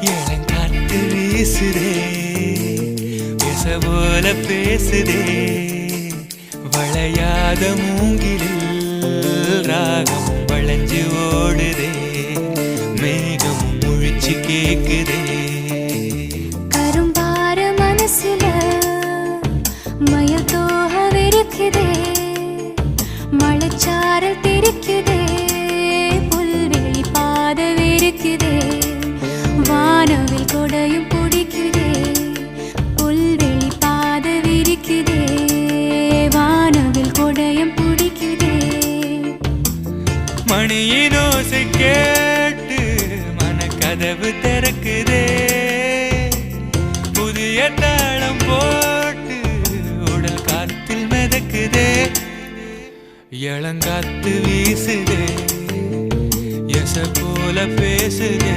இளங்காத்து வீசுதே பேச போல பேசுதே வளையாத மூங்கிலில் ராகம் வளைஞ்சு ஓடுதே மேகம் முழிச்சு கேக்குதே கரும்பார மனசுல மயில் தோகவிருக்குதே மழைச்சாரல் தெரிக்குதே புல்வெளி பாதவிருக்குதே வானவில் கொடையும் பிடிக்குதே புல்வெளி பாதவிருக்குதே வானவில் கொடையும் பிடிக்குதே மணியின் ஓசை கேட்டு மனக்கதவு திறக்குதே புதிய தாளம் போட்டு உடல் காத்தில் மிதக்குதே இளங்காத்து வீசுதே எச போல பேசுதே